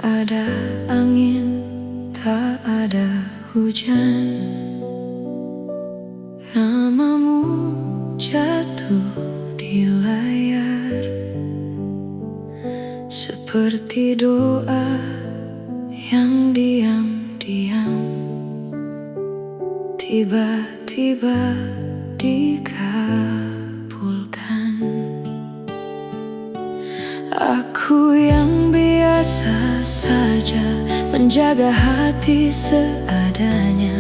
ada angin, tak ada hujan. Namamu jatuh di layar, seperti doa yang diam-diam tiba-tiba dikabulkan. Aku yang biasa saja menjaga hati seadanya,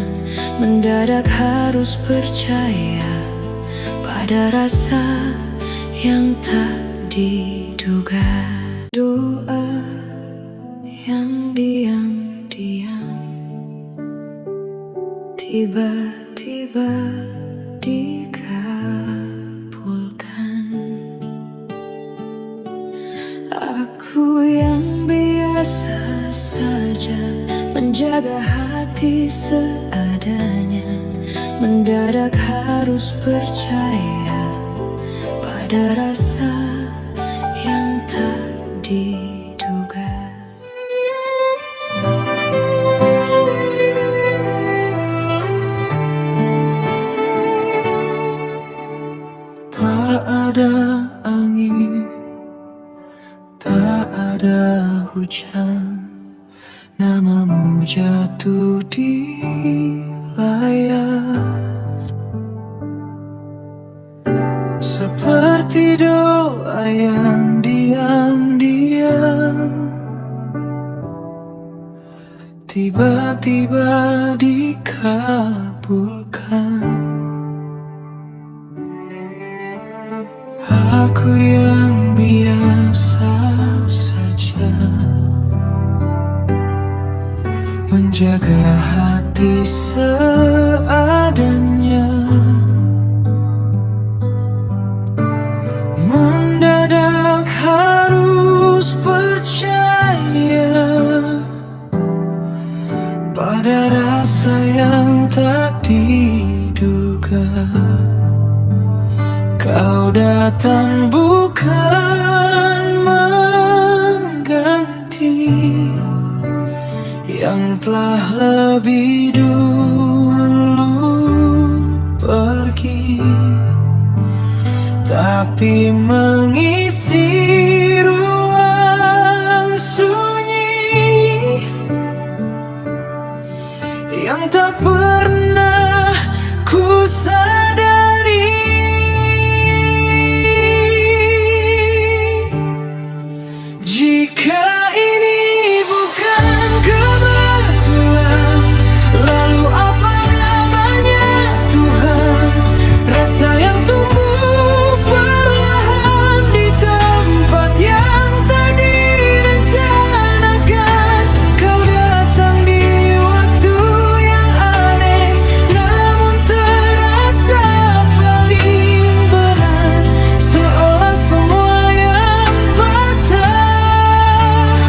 mendadak harus percaya pada rasa yang tak diduga. Doa yang diam-diam tiba-tiba dikabulkan. Aku yang biasa saja menjaga hati seadanya, mendadak harus percaya pada rasa yang tak diduga. Tak ada angin, tak ada hujan, namamu jatuh di layar, seperti doa yang diam-diam tiba-tiba dikabulkan. Aku yang biasa saja menjaga hati seadanya, mendadak harus percaya pada rasa yang tak diduga. Kau datang bukan mengganti yang telah lebih dulu pergi, tapi mengisi ruang sunyi yang tak pernah ku sadari. Jika ini bukan kebetulan, lalu apa namanya Tuhan? Rasa yang tumbuh perlahan di tempat yang tak direncanakan. Kau datang di waktu yang aneh, namun terasa paling benar, seolah semua yang patah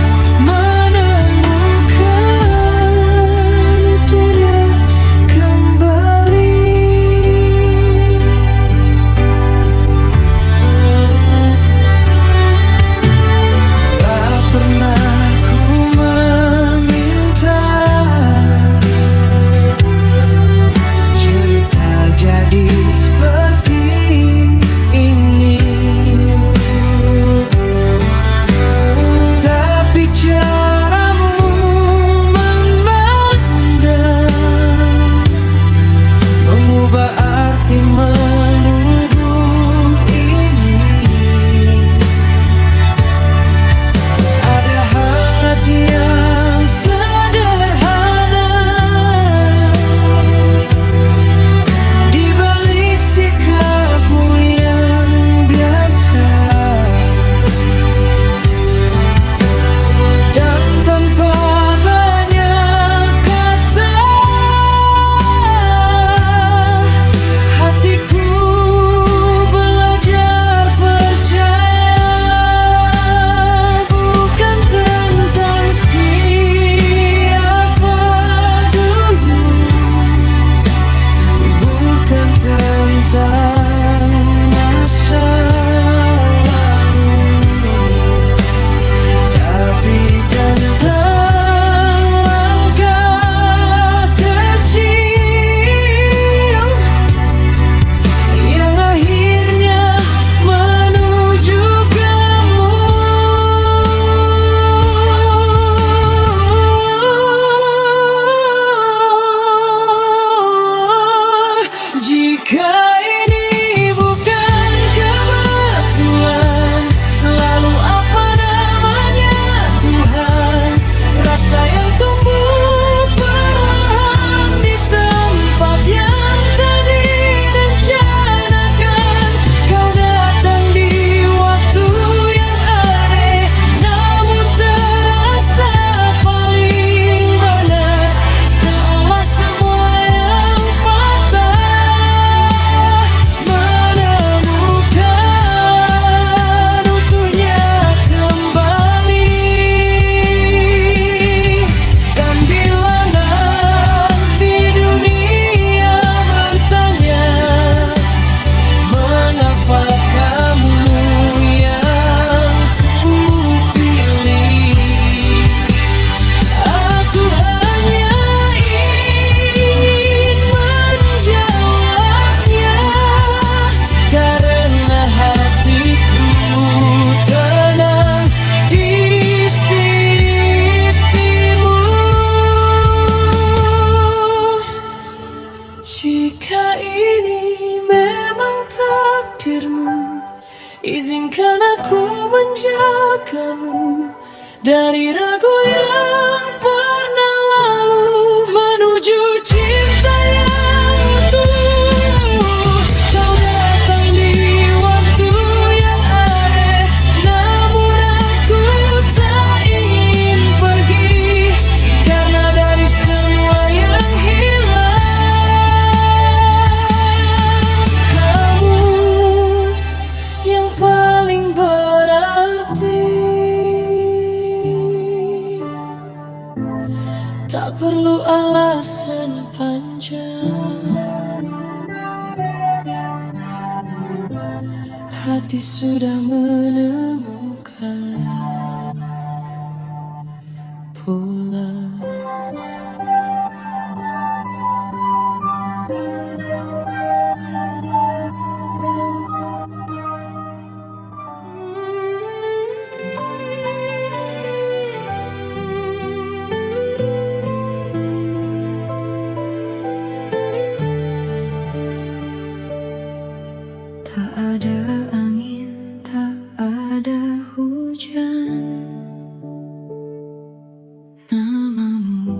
lagu yang pernah lalu menuju cinta yang utuh. Kau datang di waktu yang aneh, namun aku tak ingin pergi, karena dari semua yang hilang, kamu yang paling berarti. Tak perlu alasan panjang, hati sudah menemukan pulang. Tak ada angin, tak ada hujan, namamu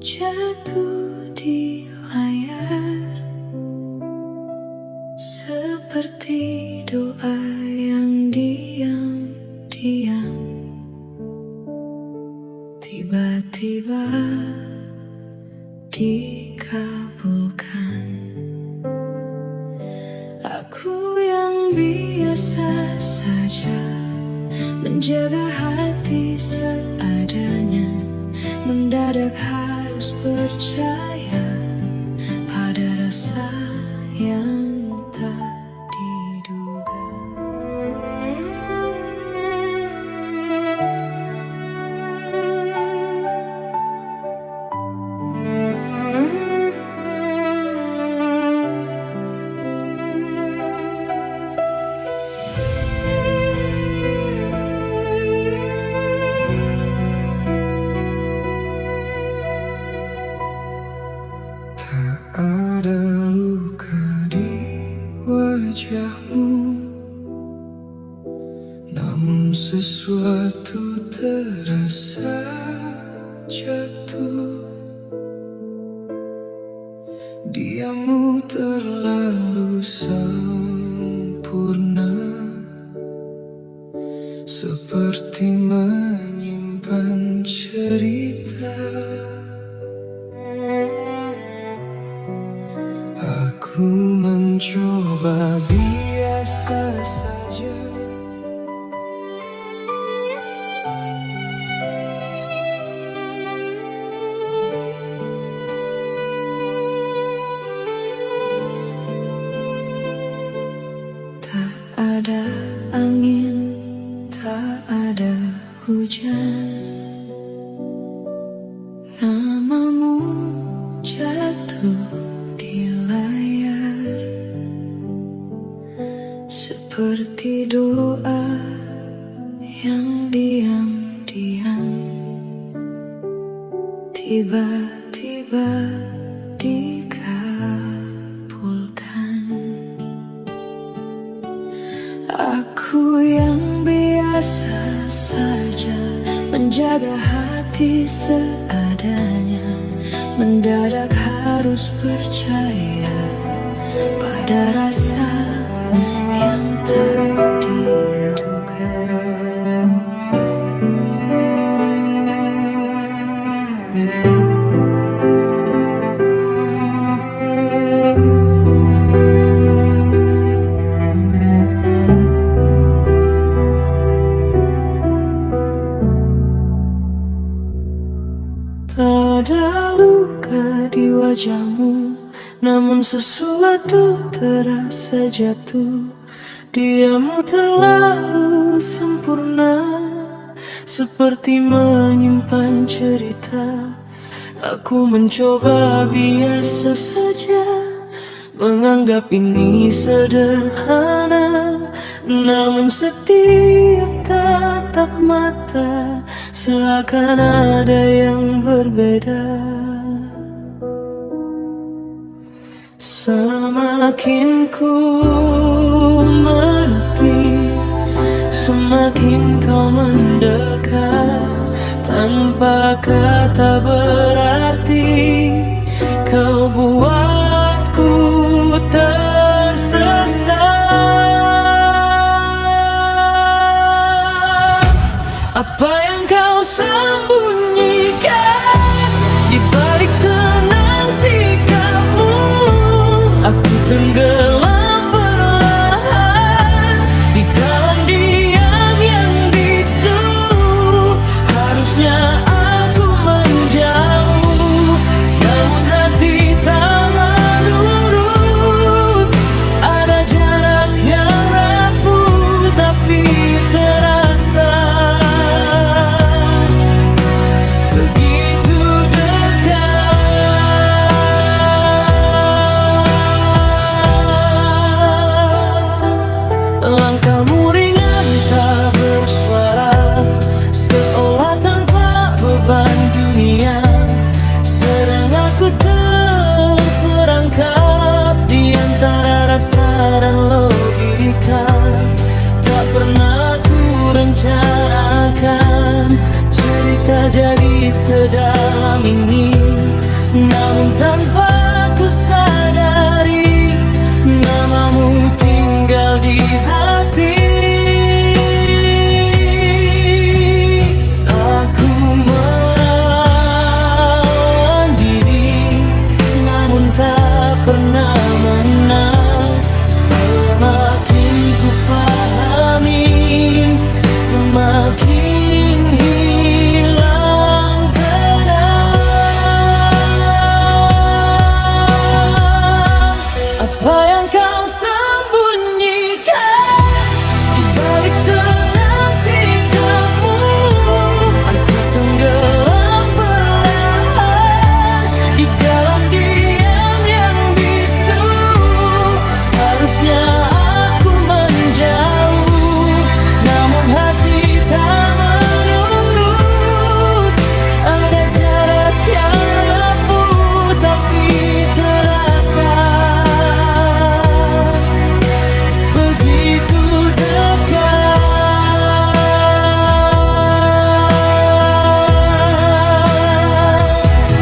jatuh di layar, seperti doa yang diam-diam tiba-tiba dikabulkan. Aku yang biasa saja menjaga hati seadanya, mendadak harus percaya pada rasa yang tak diduga. Ada luka di wajahmu, namun sesuatu terasa jatuh. Diammu terlalu sempurna, seperti menyimpan cerita. Aku mencoba biasa saja, Tak ada angin, tak ada hujan, namamu jatuh di layar, seperti doa yang diam-diam tiba-tiba dikabulkan. Aku yang biasa saja menjaga hati seadanya, mendadak harus percaya pada rasa yang tak diduga. tak ada luka di wajahmu, namun sesuatu terasa jatuh. Diammu terlalu sempurna, seperti menyimpan cerita. Aku mencoba biasa saja, menganggap ini sederhana, namun setiap tatap mata seakan ada yang berbeda. Semakin ku menepi, semakin kau mendekat. tanpa kata berarti. Kau buatku tersesat. Apa yang kau sembunyikan di balik tenang sikapmu? Aku tenggelam perlahan di dalam diam yang bisu. Harusnya aku menjauh, namun hati tak menurut. Ada jarak yang rapuh tapi terasa begitu dekat. Langkahmu ringan tak bersuara, seolah tanpa beban dunia. Sedang aku terperangkap di antara rasa dan logika. Tak pernah ku rencanakan cerita jadi sedalam ini, namun tanpa ku sadari namamu tinggal di hati. Aku menahan diri, namun tak pernah menang. Semakin ku pahami, semakin hilang tenang. Apa yang kau sembunyikan di balik tenang sikapmu? Aku tenggelam perlahan di dalam diam yang bisu. Harusnya aku menjauh, namun hati tak menurut. Ada jarak yang rapuh tapi terasa begitu dekat.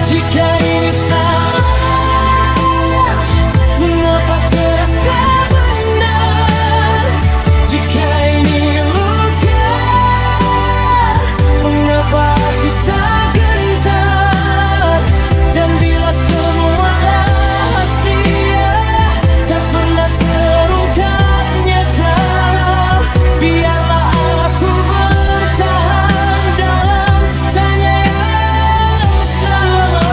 Jika ini salah, mengapa terasa benar? Jika ini luka, mengapa aku tak gentar? Dan bila semua rahasia tak pernah terungkap nyata, biarlah aku bertahan dalam tanya yang sama.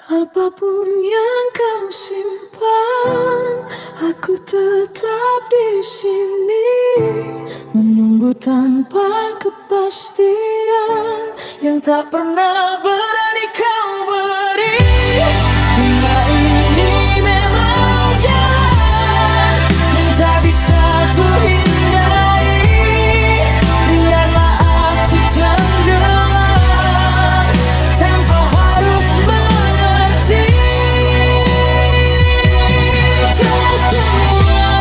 Apapun yang kau simpan, aku tetap di sini menunggu tanpa kepastian yang tak pernah berani kau beri. Bila ini memang jalan yang tak bisa ku hindari, biarlah aku tenggelam tanpa harus mengerti. Tak semua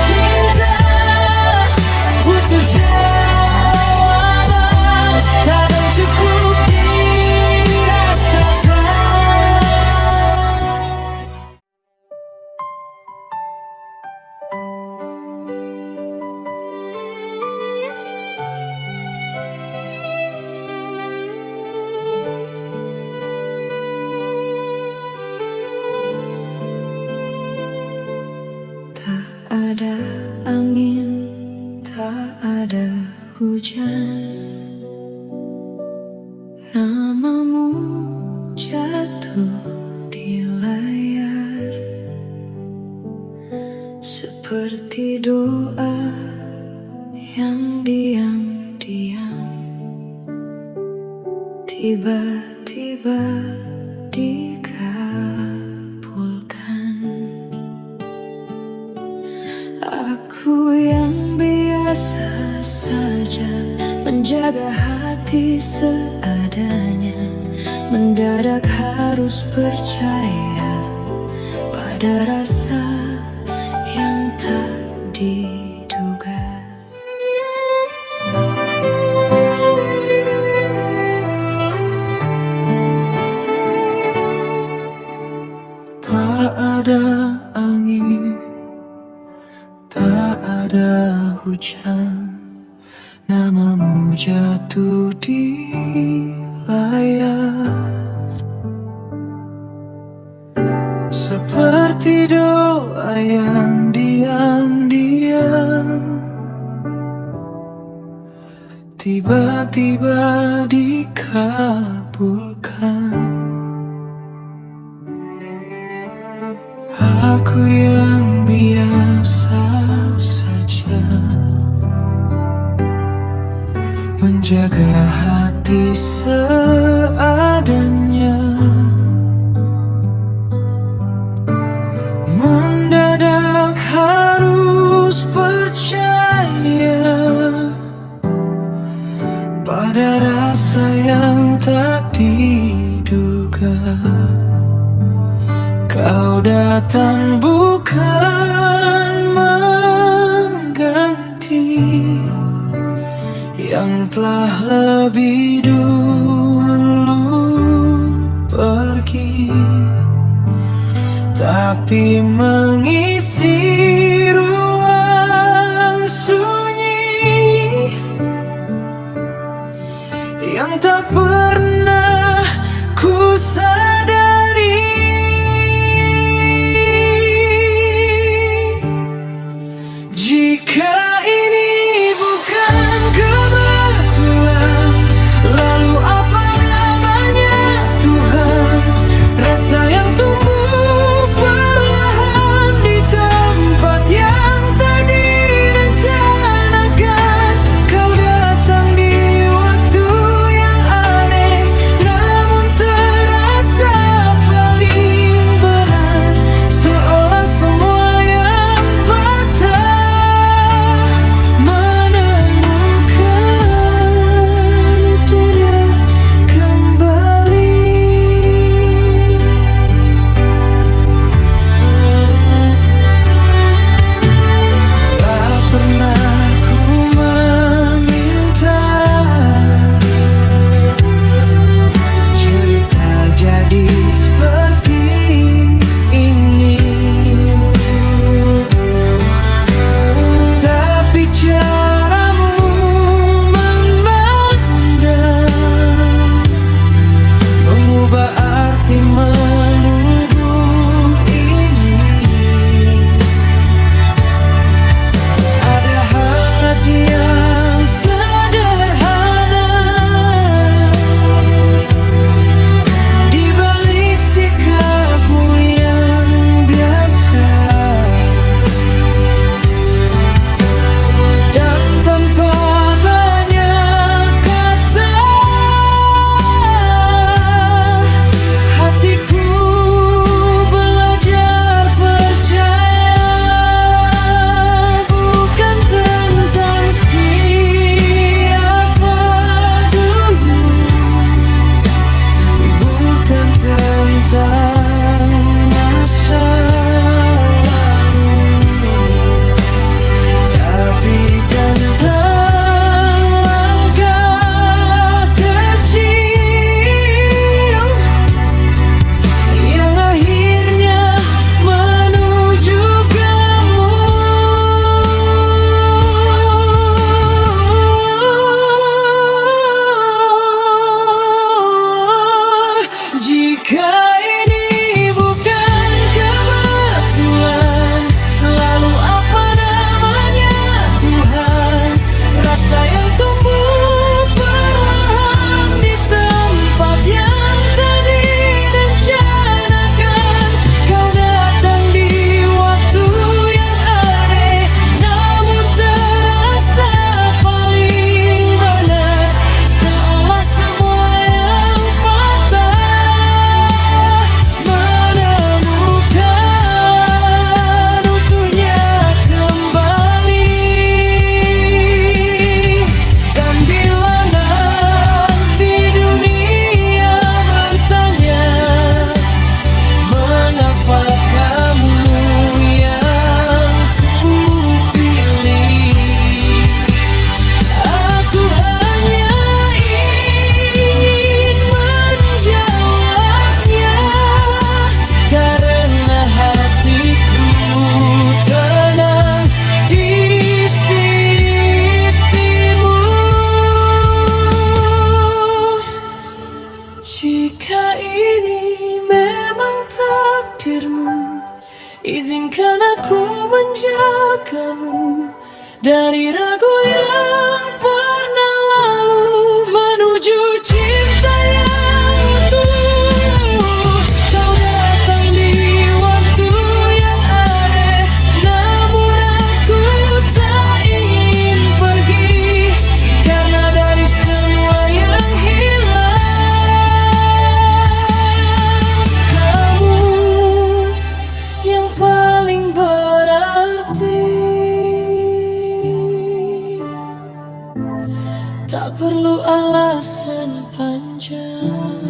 cinta butuh jawaban, kadang cukup dirasakan. Tak ada angin, tak ada hujan, namamu jatuh di layar seperti doa yang diam-diam tiba-tiba dikabulkan. Aku yang biasa saja menjaga hati seadanya, mendadak harus percaya pada rasa yang tak diduga. Tak ada angin, tak ada hujan, namamu jatuh di layar. Seperti doa yang diam-diam tiba-tiba dikabulkan. Aku yang biasa saja menjaga hati seadanya, mendadak harus percaya pada rasa yang tak diduga. Kau datang bukan mengganti yang telah lebih menjagamu dari ragu yang pernah lalu menuju cinta yang utuh. Kau datang di waktu yang ada, namun aku tak ingin pergi, karena dari semua yang hilang, kamu yang paling berarti. Tak perlu alasan panjang,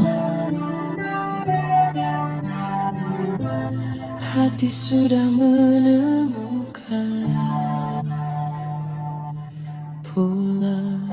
hati sudah menemukan pulang.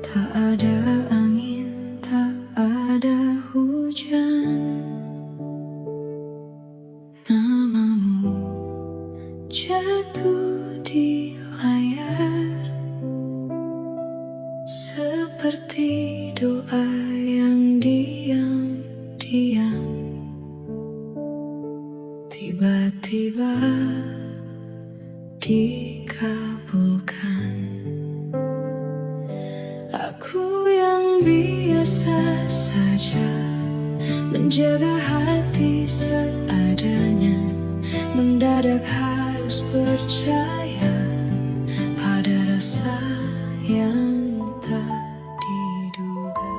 Tak ada angin, tak ada hujan, namamu jatuh di layar, seperti doa yang diam-diam tiba-tiba dikabulkan. Aku yang biasa saja menjaga hati seadanya, mendadak harus percaya pada rasa yang tak diduga.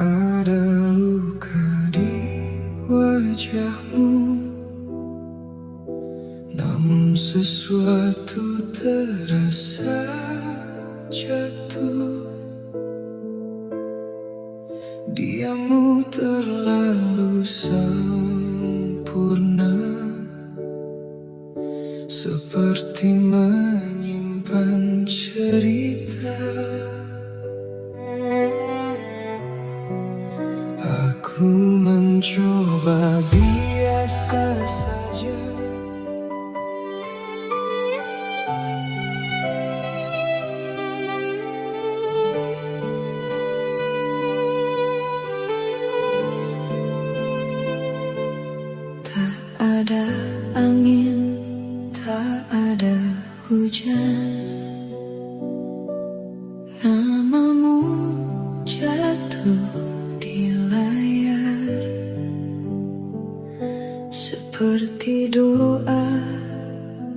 Ada luka di wajahmu, namun sesuatu terasa jatuh. Diammu terlalu sempurna, seperti menyimpan cerita. Aku mencoba biasa saja, Tak ada angin, tak ada hujan, namamu jatuh di layar, seperti doa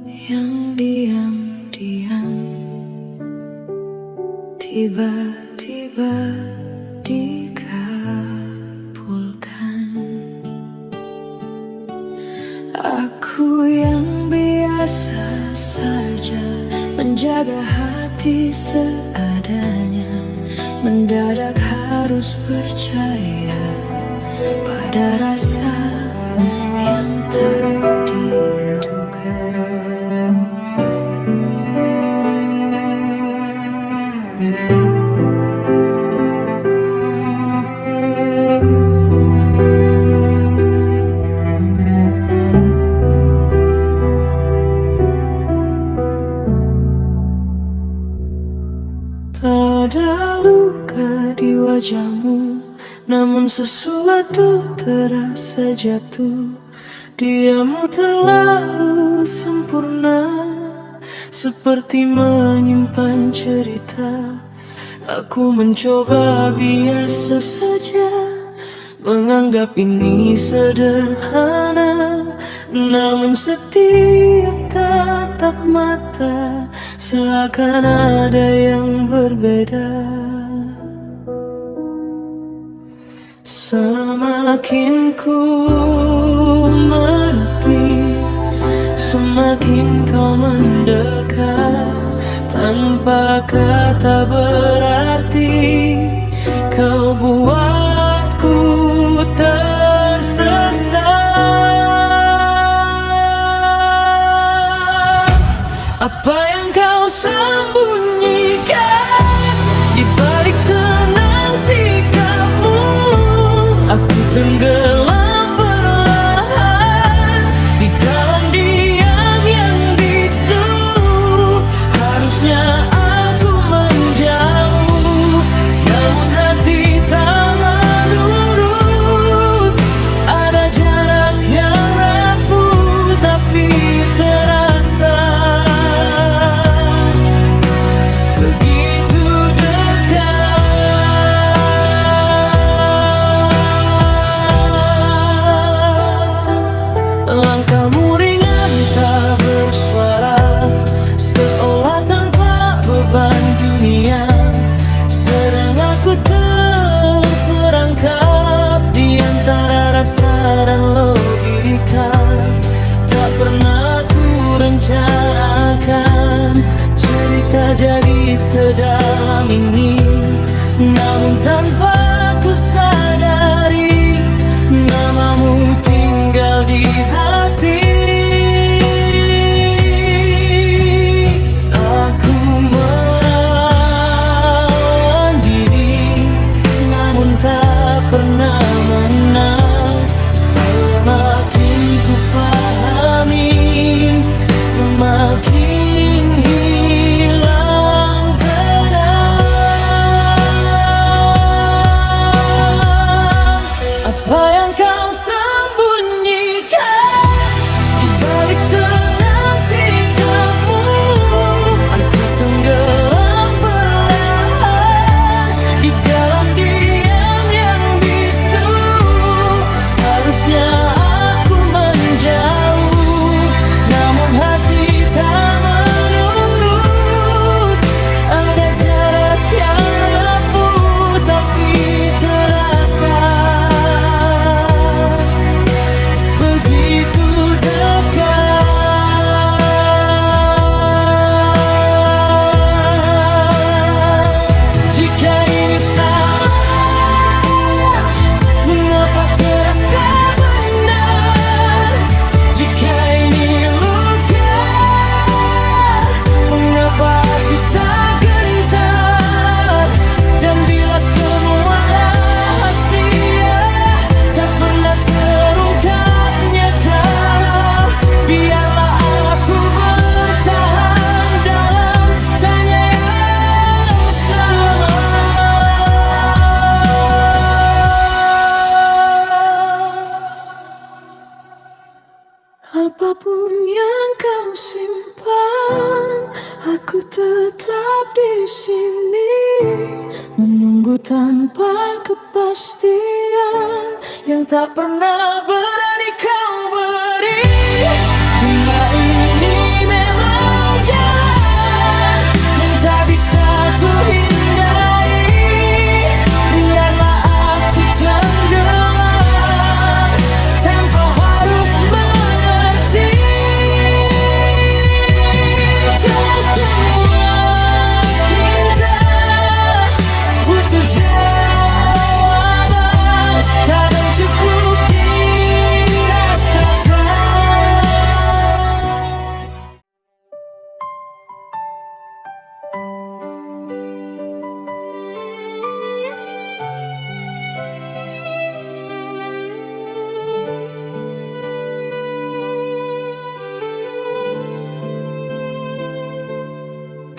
yang diam-diam tiba-tiba dikabulkan. Aku yang biasa saja menjaga hati seadanya, mendadak harus percaya pada rasa yang tak diduga. tak ada luka di wajahmu, namun sesuatu terasa jatuh. Diammu terlalu sempurna, seperti menyimpan cerita. Aku mencoba biasa saja, menganggap ini sederhana, namun setiap tatap mata seakan ada yang berbeda. Semakin ku menepi, semakin kau mendekat. Tanpa kata berarti kau buatku tersesat. Apa yang kau sembunyikan di balik tenang sikapmu? Aku tenggelam perlahan di dalam diam yang bisu. Harusnya aku menjauh, namun hati tak menurut. Ada jarak yang rapuh tapi terasa begitu dekat. Langkahmu ringan tak bersuara, seolah tanpa beban dunia. Sedang aku terperangkap di antara rasa dan logika. Tak pernah ku rencanakan cerita jadi sedalam ini, namun tanpa ku sadari namamu tinggal di hati. Aku melawan diri, namun tak pernah menang. Semakin ku pahami, semakin hilang tenang. Apa yang kau sembunyikan di balik tenang sikapmu? Aku tenggelam perlahan di dalam diam yang bisu. Harusnya aku menjauh, namun hati tak menurut. Ada jarak yang rapuh tapi terasa begitu dekat. Jika ini salah, mengapa terasa benar? Jika ini luka, mengapa aku tak gentar? Dan bila semua rahasia tak pernah terungkap nyata, biarlah aku bertahan dalam tanya yang sama. Apapun yang kau simpan, aku tetap di sini menunggu tanpa kepastian yang tak pernah berani kau beri. Bila ini memang jalan yang tak bisa ku hindari, biarlah aku tenggelam tanpa harus mengerti. Tak semua cinta butuh jawaban, kadang cukup dirasakan.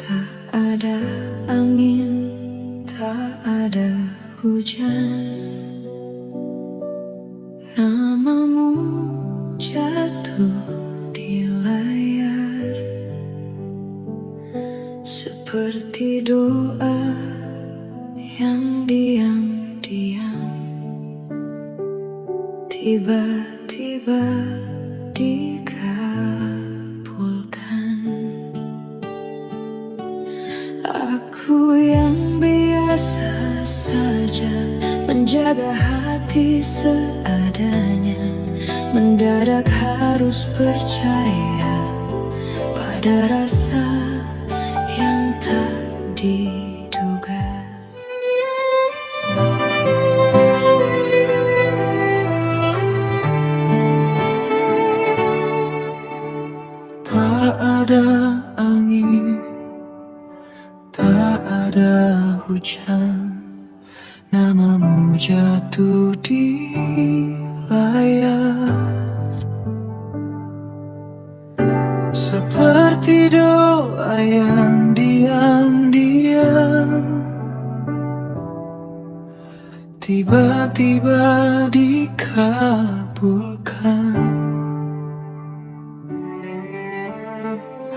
Tak ada angin, tak ada hujan, namamu jatuh di layar seperti doa yang diam-diam tiba-tiba dikabulkan. Aku yang biasa saja menjaga hati seadanya, mendadak harus percaya Ada rasa yang tak diduga. Tak ada angin, tak ada hujan, namamu jatuh di layar. Seperti doa yang diam-diam tiba-tiba dikabulkan.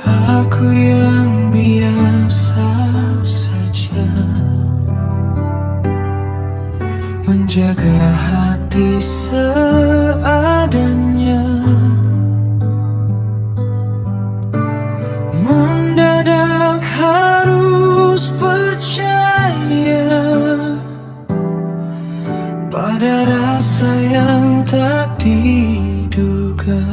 Aku yang biasa saja menjaga hati seadanya. Mendadak harus percaya pada rasa yang tak diduga.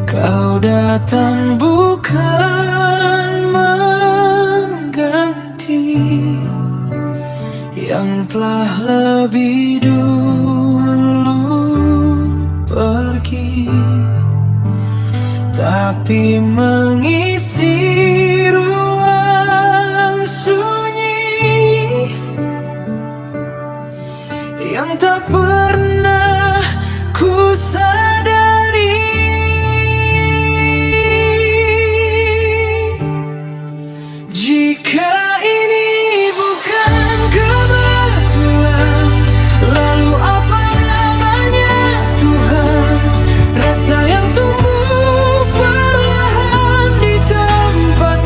Kau datang bukan mengganti yang telah lebih dulu pergi, tapi mengisi ruang sunyi yang tak pernah ku sadari. Jika ini bukan kebetulan, lalu apa namanya Tuhan? Rasa yang tumbuh perlahan di tempat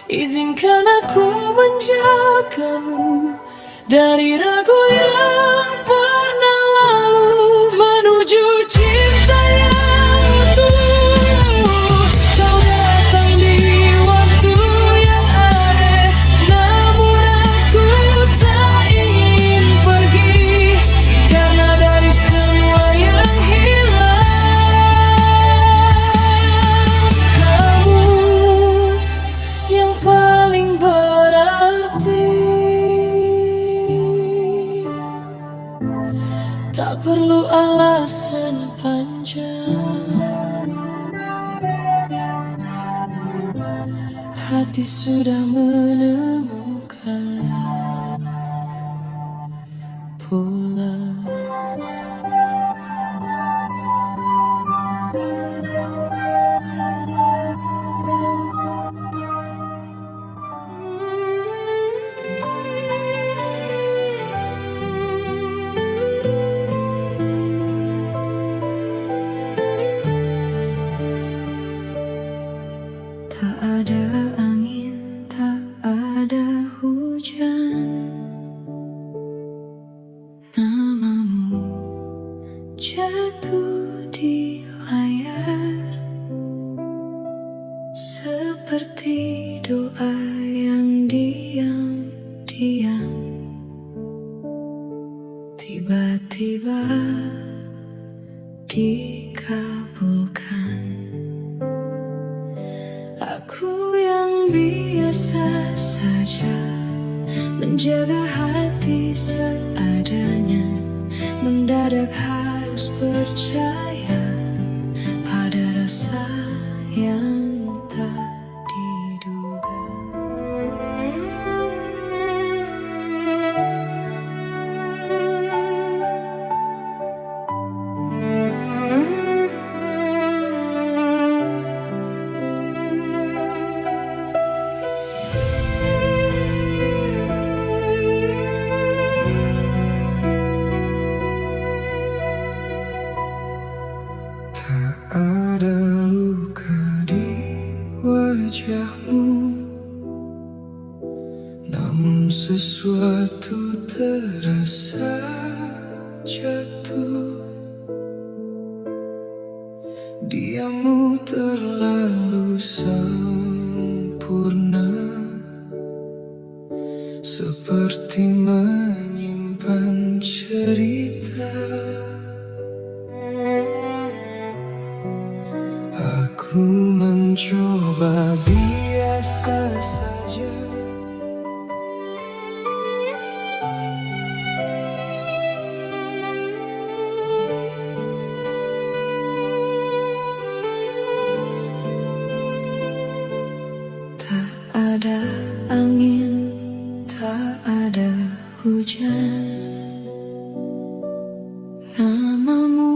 Izinkan aku menjagamu dari ragu yang pernah lalu, menuju cinta yang utuh. Kau datang di waktu yang aneh, namun aku tak ingin pergi, karena dari semua yang hilang, kamu yang paling berarti. Tak perlu alasan panjang, hati sudah menemukan pulang. Tak ada angin, tak ada hujan, namamu jatuh di layar, seperti doa yang diam-diam tiba-tiba dikabulkan. Aku yang biasa saja menjaga hati seadanya, mendadak harus percaya pada rasa yang tak diduga. Ada luka di wajahmu, namun sesuatu terasa jatuh. Diammu terlalu sempurna, seperti menyimpan cerita. Aku mencoba biasa saja, Tak ada angin, tak ada hujan, namamu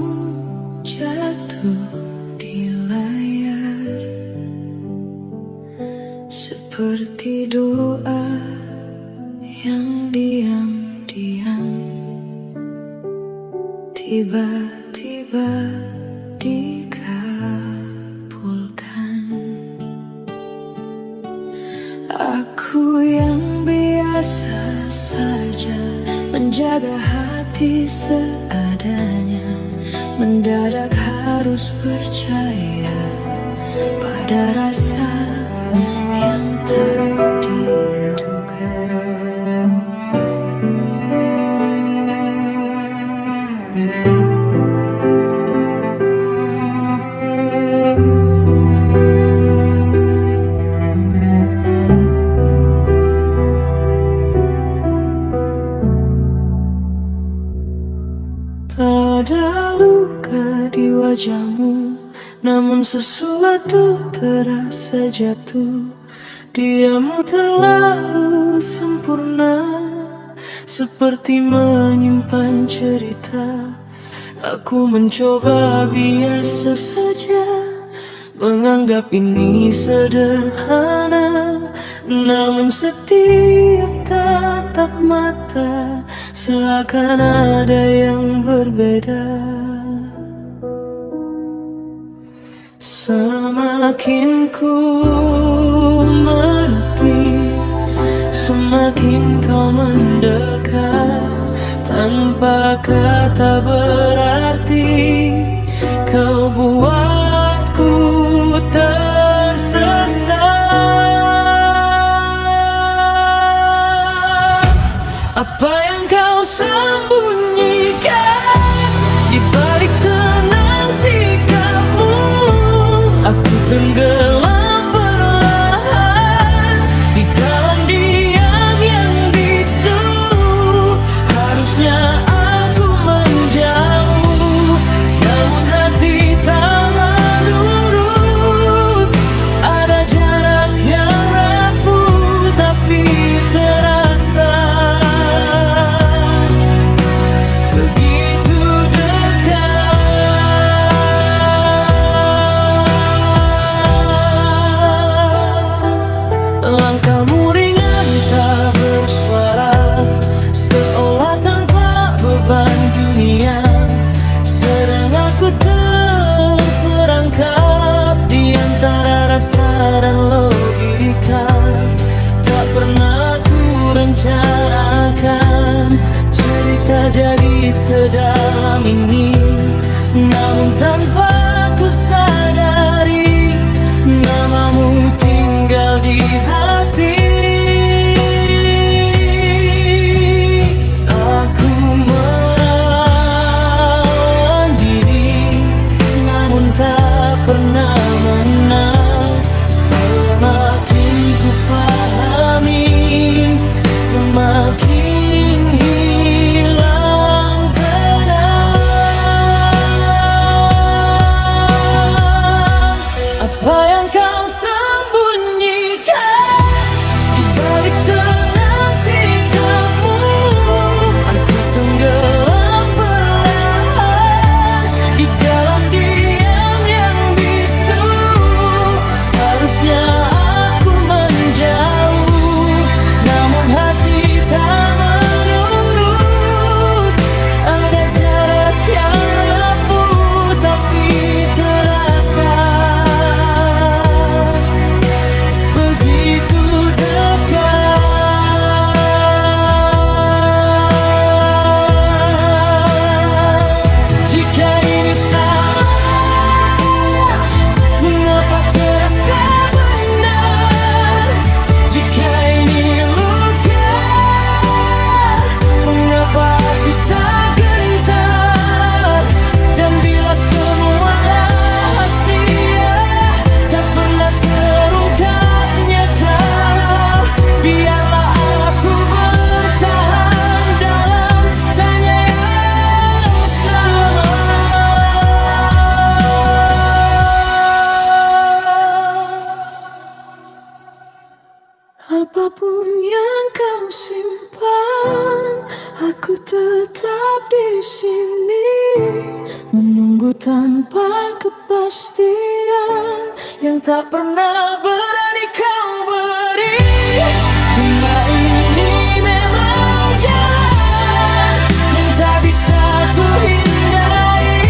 jatuh di layar, seperti doa yang diam-diam tiba-tiba dikabulkan. Aku yang biasa saja menjaga hati seadanya, mendadak harus percaya pada rasa yang tak diduga. tak ada luka di wajahmu, namun sesuatu terasa jatuh. Diammu terlalu sempurna, seperti menyimpan cerita. Aku mencoba biasa saja, menganggap ini sederhana, namun setiap tatap mata seakan ada yang berbeda. Semakin ku menepi, Apa kata berarti kau buatku tersesat? Apa yang kau sembunyikan di balik tenang sikapmu? Aku tenggelam perlahan di dalam diam yang bisu. Harusnya aku menjauh, namun hati tak menurut. Ada jarak yang rapuh tapi terasa begitu dekat. Langkahmu ringan tak bersuara, seolah tanpa beban dunia. Sedang aku terperangkap di antara rasa dan logika. Tak pernah ku rencanakan cerita jadi sedalam ini, namun tanpa ku sadari namamu tinggal di hati. Aku melawan diri, namun tak pernah menang. Semakin ku pahami, semakin hilang tenang. Apa yang kau sembunyikan di balik tenang sikapmu? Aku tenggelam perlahan di dalam diam yang bisu. Harusnya aku menjauh, namun hati tak menurut. Ada jarak yang rapuh tapi terasa begitu dekat. Jika ini salah, mengapa terasa benar? Jika ini luka, mengapa aku tak gentar? Dan bila semua rahasia tak pernah terungkap nyata, biarlah aku bertahan dalam tanya yang sama. Apapun yang kau simpan, aku tetap di sini menunggu tanpa kepastian yang tak pernah berani kau beri. Dunia ini memang jalan yang tak bisa ku hindari.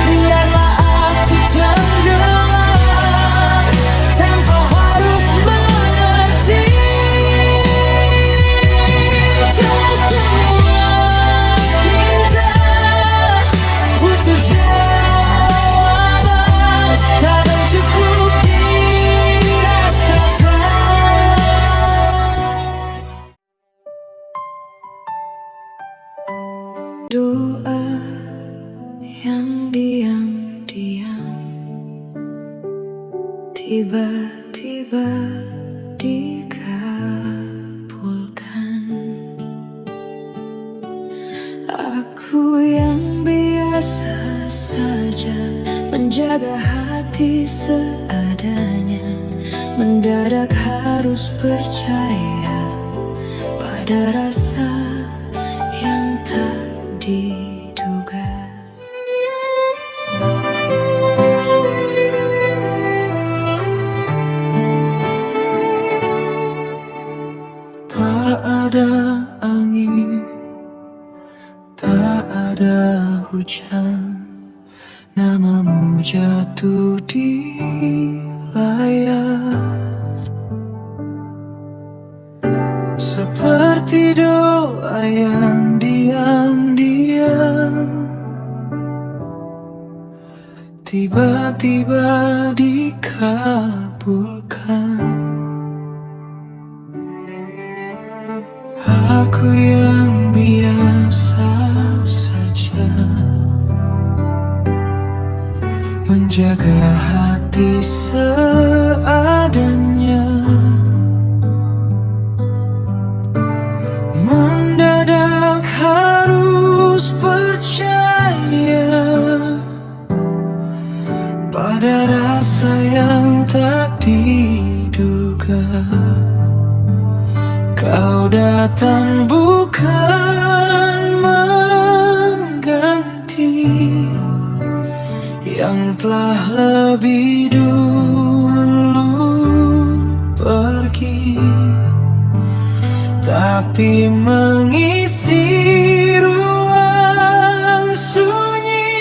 Biarlah aku tenggelam tanpa harus mengerti. Tak semua cinta butuh jawaban, kadang cukup dirasakan. Doa yang diam-diam tiba-tiba dikabulkan. Aku yang biasa saja menjaga hati seadanya, mendadak harus percaya pada rasa yang tak diduga. Tak ada angin, tak ada hujan, namamu jatuh di layar. Seperti doa yang diam tiba-tiba dikabulkan. Aku yang biasa saja menjaga hati seadanya. Mendadak harus percaya pada rasa yang tak diduga. Kau datang bukan mengganti yang telah lebih dulu pergi, tapi mengisi ruang sunyi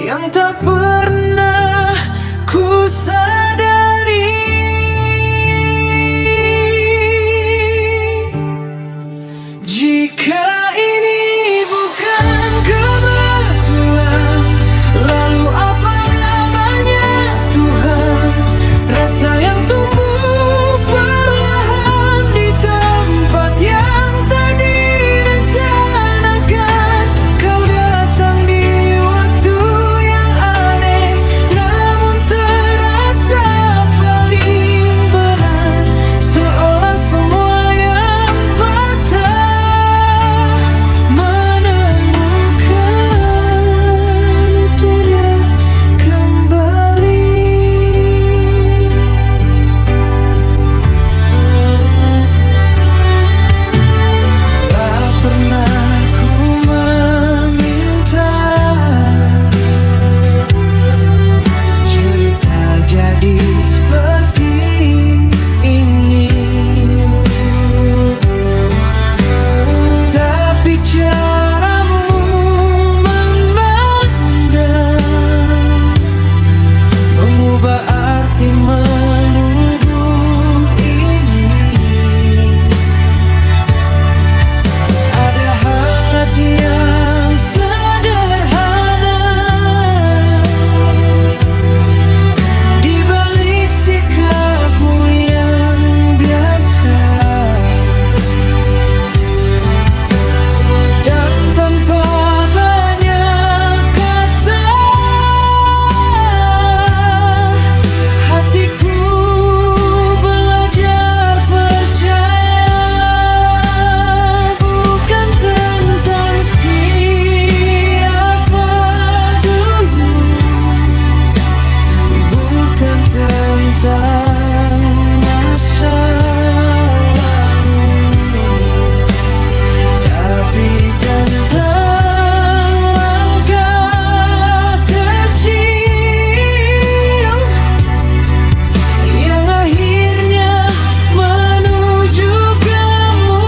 yang tak pernah ku sadari. Jika ini bukan kebetulan, lalu apa namanya Tuhan? Rasa yang tumbuh perlahan di tempat yang tak direncanakan. Kau datang di waktu yang aneh, namun terasa paling benar. Seolah semua yang patah menemukan utuhnya kembali. Tak pernah ku meminta cerita jadi seperti ini, tapi caramu memandang mengubah arti menunggu ini. Ada hangat yang sederhana di balik sikapmu yang biasa, dan tanpa banyak kata hatiku belajar percaya. Bukan tentang siapa dulu, bukan tentang masa lalu, tapi tentang langkah kecil yang akhirnya menuju kamu.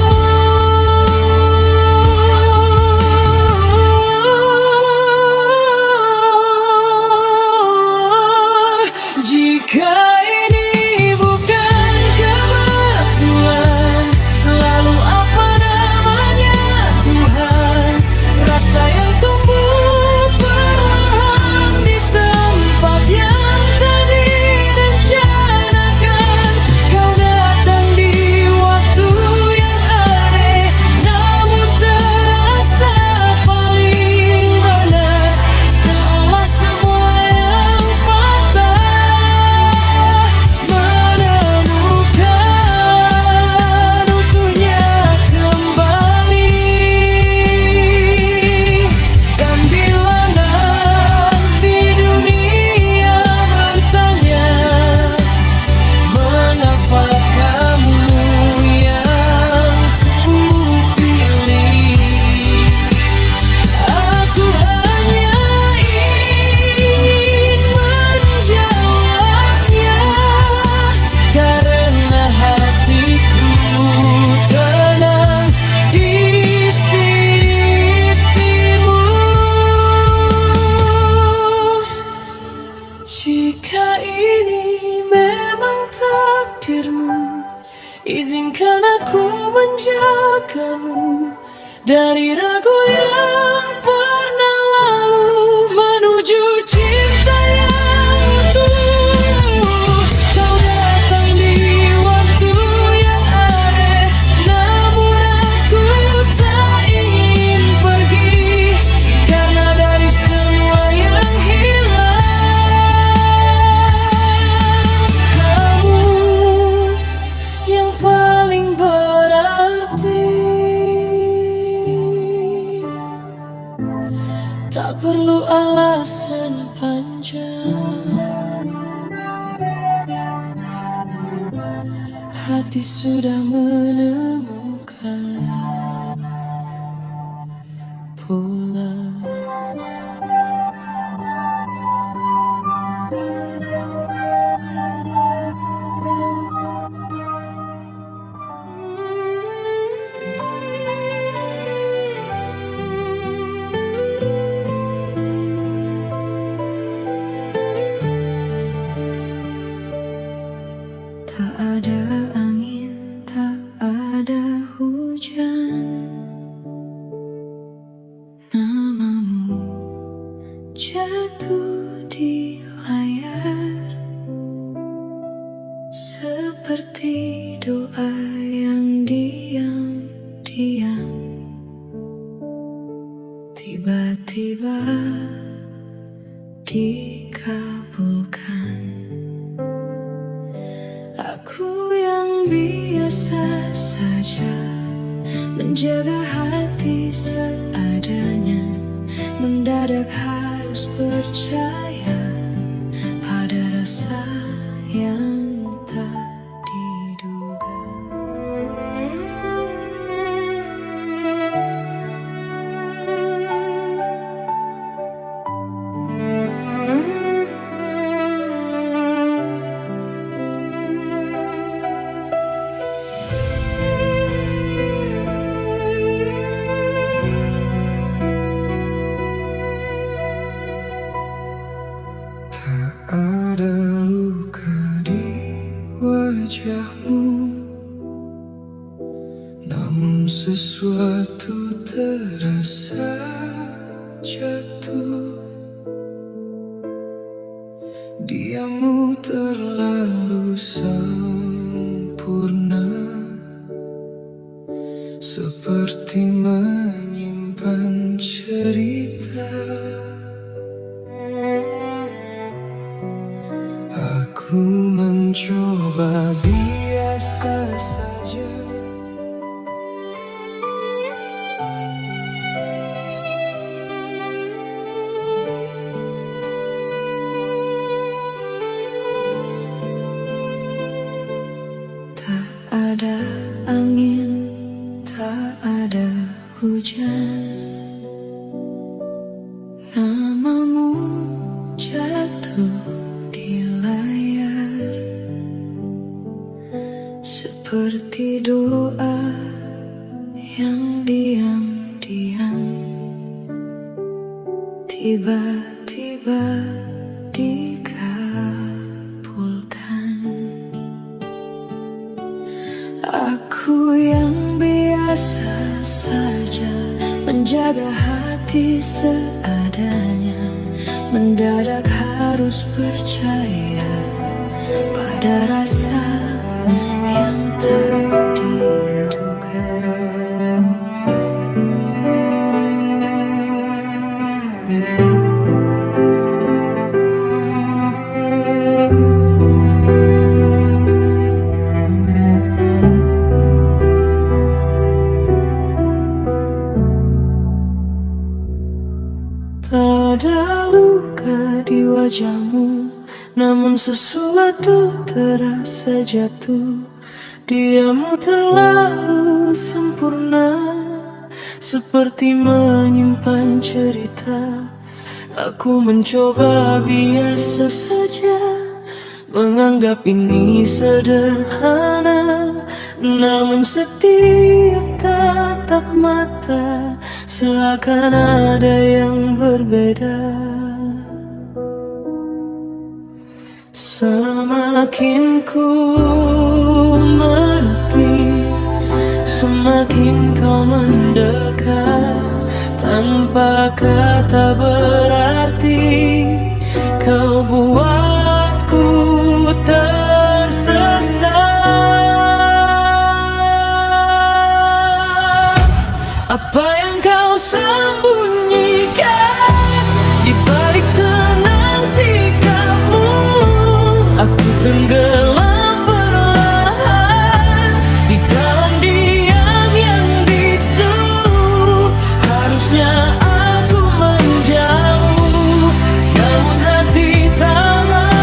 Jika ini bukan kebetulan, lalu apa namanya Tuhan? Rasa yang tumbuh perlahan di tempat yang tak direncanakan. Kau datang di waktu yang aneh, namun terasa paling benar. Seolah semua yang patah menemukan utuhnya kembali. Dan bila nanti dunia bertanya, mengapa kamu yang ku pilih, aku hanya ingin menjawabnya, karena hatiku tenang di sisimu. Jika ini memang takdirmu, izinkan aku menjagamu dari ragu yang pernah lalu. hati sudah menemukan pulang. Tak ada angin, tak ada hujan, namamu jatuh di layar, seperti doa yang diam-diam tiba-tiba dikabulkan. Aku yang biasa saja menjaga hati seadanya, mendadak harus percaya pada rasa yang tak diduga. Ada luka di wajahmu, namun sesuatu terasa jatuh. Diammu terlalu sempurna, seperti menyimpan cerita. Aku mencoba biasa saja, Tak ada angin, tak ada hujan, namamu jatuh di layar, seperti doa yang diam-diam tiba-tiba dikabulkan. Aku yang biasa saja menjaga hati seadanya, mendadak harus percaya pada rasa yang tak diduga. tak ada luka di wajahmu, namun sesuatu terasa jatuh. Diammu terlalu sempurna, seperti menyimpan cerita. Aku mencoba biasa saja, menganggap ini sederhana, namun setiap tatap mata seakan ada yang berbeda. Semakin ku menepi, semakin kau mendekat. Tanpa kata berarti, kau buatku tersesat. Apa yang kau sembunyikan di balik tenang sikapmu? Aku tenggelam perlahan di dalam diam yang bisu. Harusnya aku menjauh, namun hati tak mau.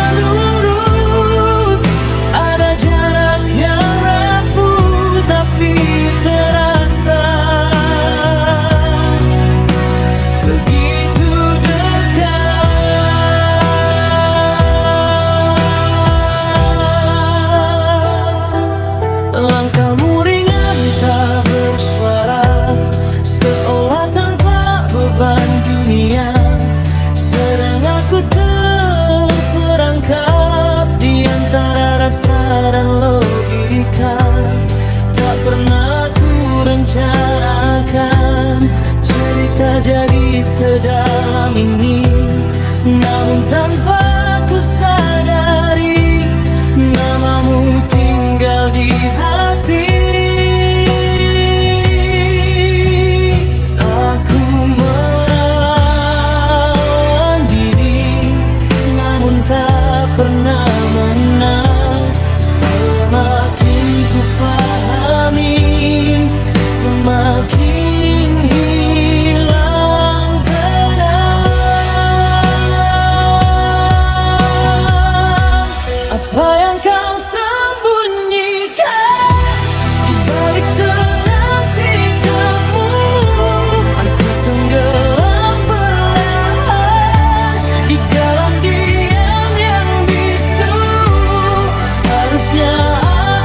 di antara rasa dan logika. Tak pernah ku rencanakan cerita jadi sedalam ini, namun tanpa ku sadari namamu tinggal di hati. Aku melawan diri, namun tak pernah menang. Semakin ku pahami, semakin hilang tenang. Apa yang kau sembunyikan di balik tenang sikapmu? Aku tenggelam perlahan di dalam diam yang bisu. Harusnya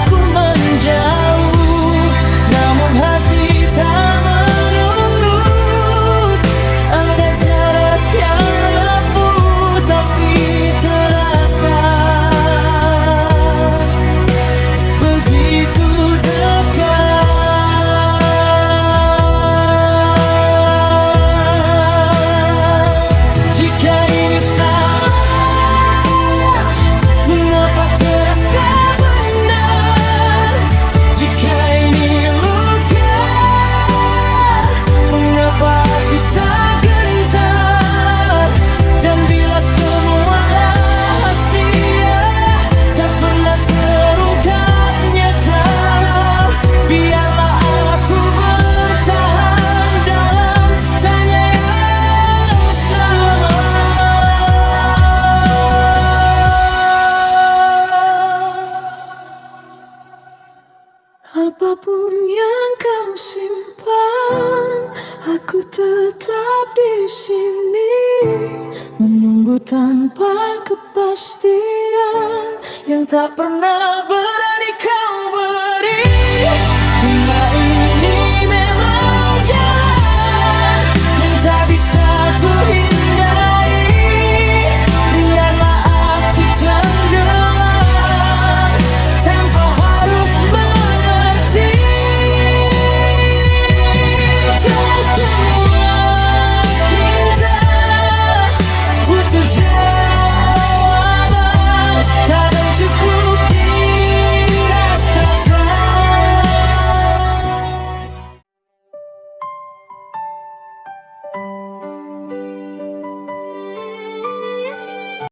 aku menjauh, namun hati tak menurut. Ada jarak yang rapuh tapi terasa begitu dekat. Jika ini salah, mengapa terasa benar? Jika ini luka, mengapa aku tak gentar? Dan bila semua rahasia tak pernah terungkap nyata, biarlah aku bertahan dalam tanya yang sama. Apapun yang kau simpan, aku tetap di sini menunggu tanpa kepastian yang tak pernah